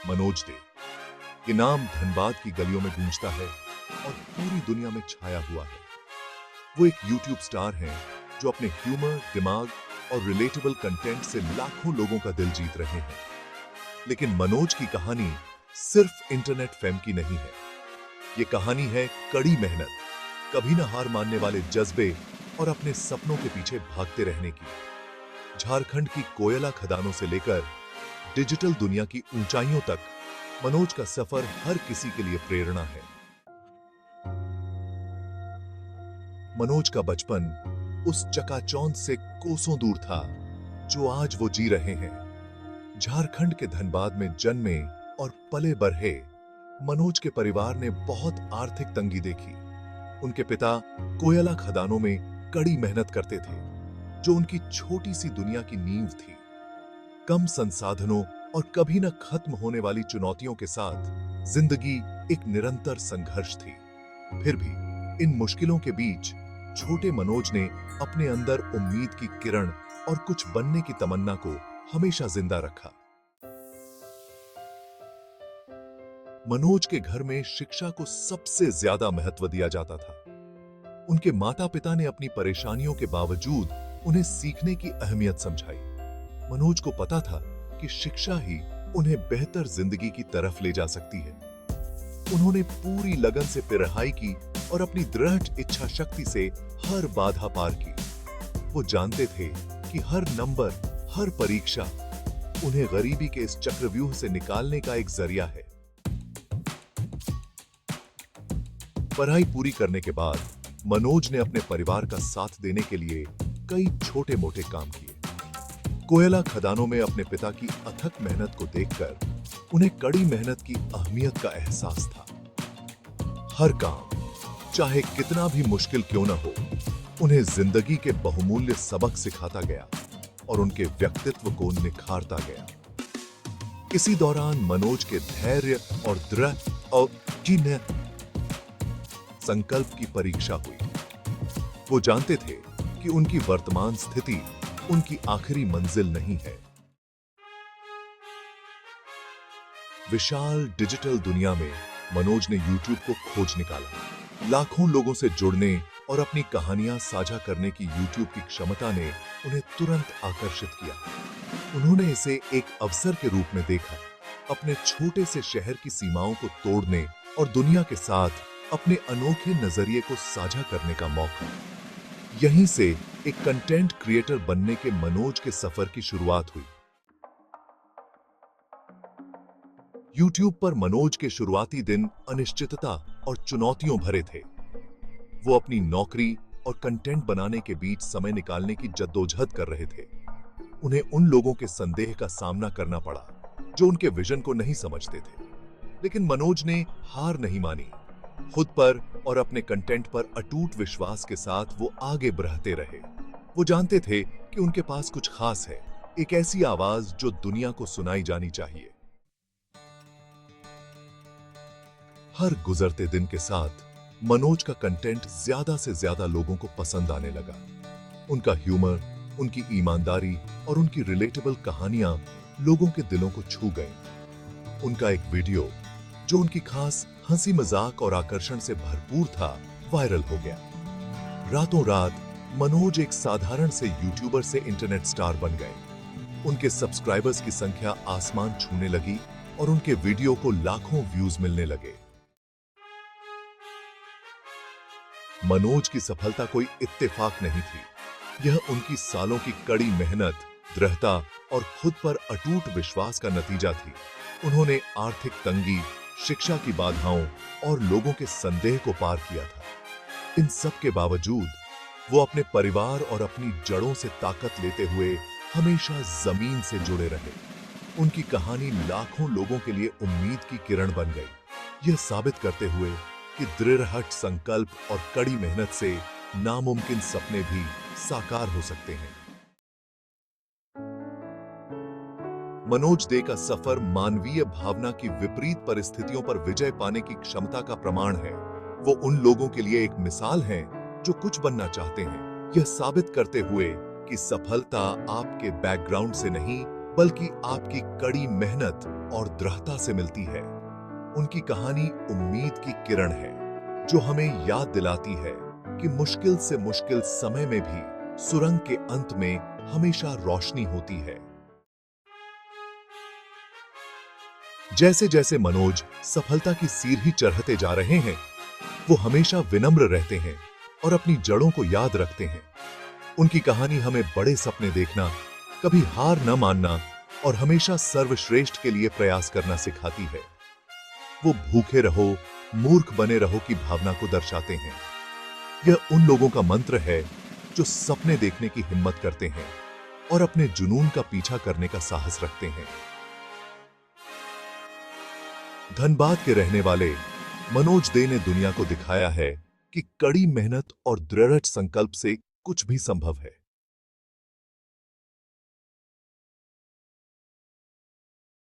मनोज दे। ये नाम धनबाद की गलियों में गूंजता है और पूरी दुनिया में छाया हुआ है। वो एक यूट्यूब स्टार हैं जो अपने ह्यूमर, दिमाग और रिलेटेबल कंटेंट से लाखों लोगों का दिल जीत रहे हैं। लेकिन मनोज की कहानी सिर्फ इंटरनेट फेम की नहीं है। ये कहानी है कड़ी मेहनत, कभी न हार मानने वाले जज्बे और अपने सपनों के पीछे भागते रहने की। झारखंड की कोयला खदानों से लेकर डिजिटल दुनिया की ऊंचाइयों तक मनोज का सफर हर किसी के लिए प्रेरणा है। मनोज का बचपन उस चकाचौंध से कोसों दूर था जो आज वो जी रहे हैं। झारखंड के धनबाद में जन्मे और पले बढ़े मनोज के परिवार ने बहुत आर्थिक तंगी देखी। उनके पिता कोयला खदानों में कड़ी मेहनत करते थे, जो उनकी छोटी सी दुनिया की नींव थी। कम संसाधनों और कभी न खत्म होने वाली चुनौतियों के साथ जिंदगी एक निरंतर संघर्ष थी। फिर भी इन मुश्किलों के बीच छोटे मनोज ने अपने अंदर उम्मीद की किरण और कुछ बनने की तमन्ना को हमेशा जिंदा रखा। मनोज के घर में शिक्षा को सबसे ज्यादा महत्व दिया जाता था। उनके माता पिता ने अपनी परेशानियों के बावजूद उन्हें सीखने की अहमियत समझाई। मनोज को पता था कि शिक्षा ही उन्हें बेहतर जिंदगी की तरफ ले जा सकती है। उन्होंने पूरी लगन से पढ़ाई की और अपनी दृढ़ इच्छा शक्ति से हर बाधा पार की। वो जानते थे कि हर नंबर, हर परीक्षा उन्हें गरीबी के इस चक्रव्यूह से निकालने का एक जरिया है। पढ़ाई पूरी करने के बाद मनोज ने अपने परिवार का साथ देने के लिए कई छोटे मोटे काम किए। कोयला खदानों में अपने पिता की अथक मेहनत को देखकर उन्हें कड़ी मेहनत की अहमियत का एहसास था। हर काम, चाहे कितना भी मुश्किल क्यों न हो, उन्हें जिंदगी के बहुमूल्य सबक सिखाता गया और उनके व्यक्तित्व को निखारता गया। इसी दौरान मनोज के धैर्य और दृढ़ और संकल्प की परीक्षा हुई। वो जानते थे कि उनकी वर्तमान स्थिति उनकी आखिरी मंजिल नहीं है। विशाल डिजिटल दुनिया में मनोज ने YouTube को खोज निकाला। लाखों लोगों से जुड़ने और अपनी कहानियां साझा करने की YouTube की क्षमता ने उन्हें तुरंत आकर्षित किया। उन्होंने इसे एक अवसर के रूप में देखा, अपने छोटे से शहर की सीमाओं को तोड़ने और दुनिया के साथ अपने अनोखे नजरिए को साझा करने का मौका। यहीं से एक कंटेंट क्रिएटर बनने के मनोज के सफर की शुरुआत हुई। YouTube पर मनोज के शुरुआती दिन अनिश्चितता और चुनौतियों भरे थे। वो अपनी नौकरी और कंटेंट बनाने के बीच समय निकालने की जद्दोजहद कर रहे थे। उन्हें उन लोगों के संदेह का सामना करना पड़ा जो उनके विजन को नहीं समझते थे। लेकिन मनोज ने हार नहीं मानी। खुद पर और अपने कंटेंट पर अटूट विश्वास के साथ वो आगे बढ़ते रहे। वो जानते थे कि उनके पास कुछ खास है, एक ऐसी आवाज जो दुनिया को सुनाई जानी चाहिए। हर गुजरते दिन के साथ मनोज का कंटेंट ज्यादा से ज्यादा लोगों को पसंद आने लगा। उनका ह्यूमर, उनकी ईमानदारी और उनकी रिलेटेबल कहानियां लोगों के दिलों को छू गईं। उनका एक वीडियो जो उनकी खास हंसी मजाक और आकर्षण से भरपूर था, वायरल हो गया। रातों रात मनोज एक साधारण से यूट्यूबर से इंटरनेट स्टार बन गए। उनके सब्सक्राइबर्स की संख्या आसमान छूने लगी और उनके वीडियो को लाखों व्यूज मिलने लगे। मनोज की सफलता कोई इत्तेफाक नहीं थी। यह उनकी सालों की कड़ी मेहनत, दृढ़ता और खुद पर अटूट विश्वास का नतीजा थी। उन्होंने आर्थिक तंगी, शिक्षा की बाधाओं और लोगों के संदेह को पार किया था। इन सब के बावजूद वो अपने परिवार और अपनी जड़ों से ताकत लेते हुए हमेशा जमीन से जुड़े रहे। उनकी कहानी लाखों लोगों के लिए उम्मीद की किरण बन गई, यह साबित करते हुए कि दृढ़ संकल्प और कड़ी मेहनत से नामुमकिन सपने भी साकार हो सकते हैं। मनोज दे का सफर मानवीय भावना की विपरीत परिस्थितियों पर विजय पाने की क्षमता का प्रमाण है। वो उन लोगों के लिए एक मिसाल हैं जो कुछ बनना चाहते हैं, यह साबित करते हुए कि सफलता आपके बैकग्राउंड से नहीं बल्कि आपकी कड़ी मेहनत और दृढ़ता से मिलती है। उनकी कहानी उम्मीद की किरण है, जो हमें याद दिलाती है कि मुश्किल से मुश्किल समय में भी सुरंग के अंत में हमेशा रोशनी होती है। जैसे जैसे मनोज सफलता की सीढ़ी चढ़ते जा रहे हैं, वो हमेशा विनम्र रहते हैं और अपनी जड़ों को याद रखते हैं। उनकी कहानी हमें बड़े सपने देखना, कभी हार न मानना और हमेशा सर्वश्रेष्ठ के लिए प्रयास करना सिखाती है। वो भूखे रहो, मूर्ख बने रहो की भावना को दर्शाते हैं। यह उन लोगों का मंत्र है जो सपने देखने की हिम्मत करते हैं और अपने जुनून का पीछा करने का साहस रखते हैं। धनबाद के रहने वाले मनोज दे ने दुनिया को दिखाया है कि कड़ी मेहनत और दृढ़ संकल्प से कुछ भी संभव है।